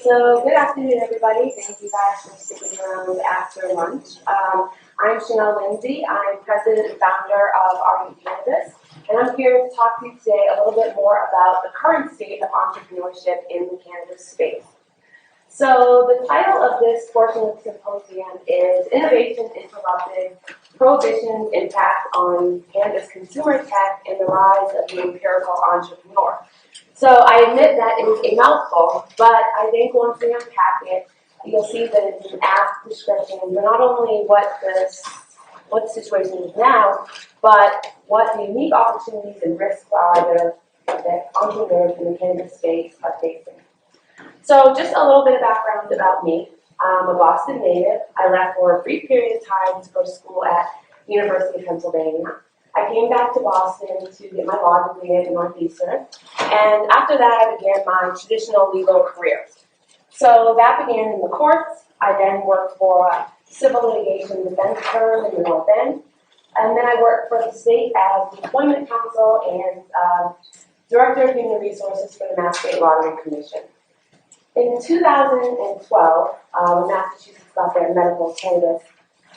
So good afternoon, everybody. Thank you guys for sticking around after lunch. I'm Shanel Lindsay. I'm president and founder of Ardent Cannabis, and I'm here to talk to you today a little bit more about the current state of entrepreneurship in the cannabis space. So the title of this portion of the symposium is Innovation Interrupted, Prohibition's Impact on Cannabis Consumer Tech and the Rise of the Empirical Entrepreneur. So I admit that it is a mouthful, but I think once we unpack it, you'll see that it's an apt description for not only what the situation is now, but what the unique opportunities and risks are that entrepreneurs in the cannabis space are facing. So just a little bit of background about me. I'm a Boston native. I left for a brief period of time to go to school at the University of Pennsylvania. I came back to Boston to get my law degree at Northeastern, and after that I began my traditional legal career. So that began in the courts. I then worked for a civil litigation defense firm in the North End, and then I worked for the state as employment counsel and director of human resources for the Mass State Lottery Commission. In 2012, when Massachusetts got their medical cannabis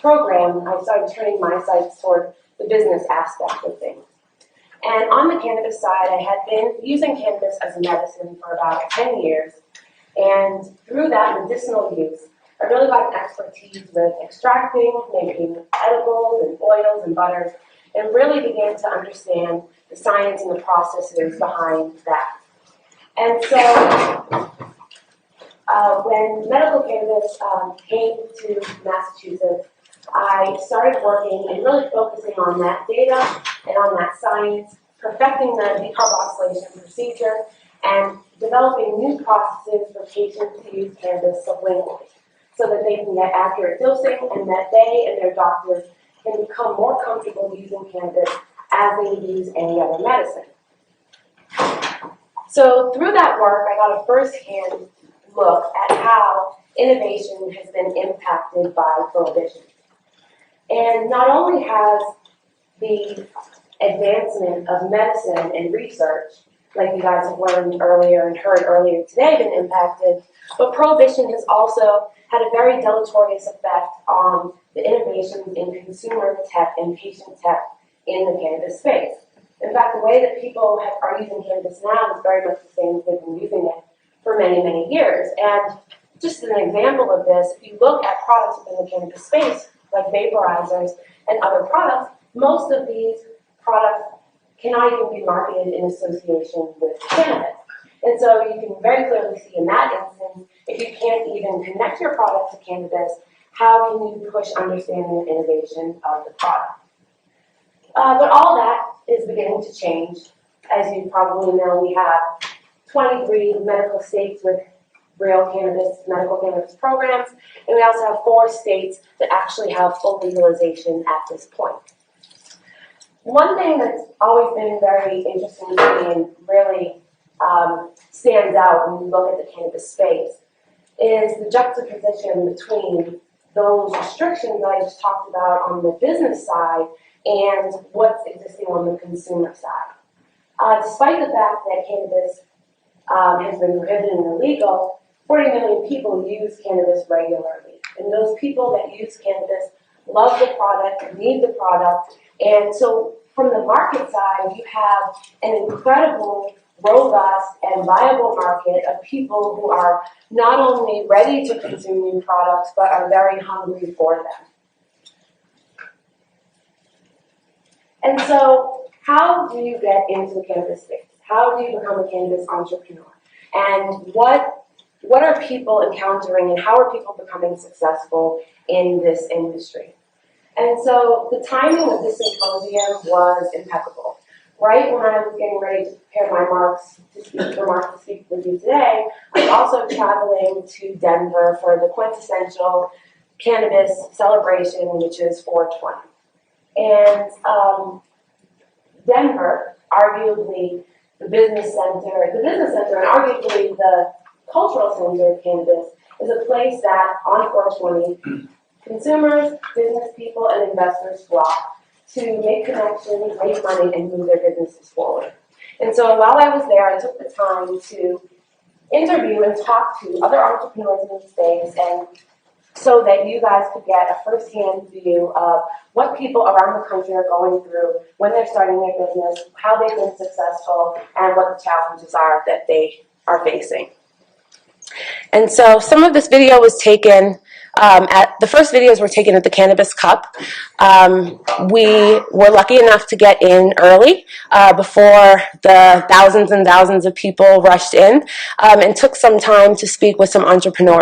program, I started turning my sights toward the business aspect of things. And on the cannabis side, I had been using cannabis as a medicine for about 10 years. And through that medicinal use, I really got an expertise with extracting, making edibles and oils and butters, and really began to understand the science and the processes behind that. And so when medical cannabis came to Massachusetts, I started working and really focusing on that data and on that science, perfecting the decarboxylation procedure, and developing new processes for patients to use cannabis sublingually so that they can get accurate dosing and that they and their doctors can become more comfortable using cannabis as they use any other medicine. So through that work, I got a first-hand look at how innovation has been impacted by prohibition. And not only has the advancement of medicine and research, like you guys have learned earlier and heard earlier today, been impacted, but prohibition has also had a very deleterious effect on the innovations in consumer tech and patient tech in the cannabis space. In fact, the way that people are using cannabis now is very much the same as they've been using it for many, many years. And just as an example of this, if you look at products within the cannabis space, like vaporizers and other products, most of these products cannot even be marketed in association with cannabis. And so you can very clearly see in that instance, if you can't even connect your product to cannabis, how can you push understanding and innovation of the product? But all that is beginning to change. As you probably know, we have 23 medical states with real cannabis, medical cannabis programs, and we also have 4 states that actually have full legalization at this point. One thing that's always been very interesting to me and really stands out when you look at the cannabis space is the juxtaposition between those restrictions that I just talked about on the business side and what's existing on the consumer side. Despite the fact that cannabis has been prohibited and illegal, 40 million people use cannabis regularly. And those people that use cannabis love the product, need the product. And so from the market side, you have an incredible, robust, and viable market of people who are not only ready to consume new products, but are very hungry for them. And so how do you get into the cannabis space? How do you become a cannabis entrepreneur? And what are people encountering and how are people becoming successful in this industry? And so the timing of this symposium was impeccable. Right when I was getting ready to prepare my remarks to speak with you today, I was also traveling to Denver for the quintessential cannabis celebration, which is 420. And Denver, arguably the business center and arguably the cultural center of cannabis is a place that on 420, consumers, business people, and investors flock to make connections, make money, and move their businesses forward. And so while I was there, I took the time to interview and talk to other entrepreneurs in the space, and so that you guys could get a first-hand view of what people around the country are going through when they're starting their business, how they've been successful, and what the challenges are that they are facing. And so some of this video was taken the first videos were taken at the Cannabis Cup. We were lucky enough to get in early before the thousands and thousands of people rushed in, and took some time to speak with some entrepreneurs.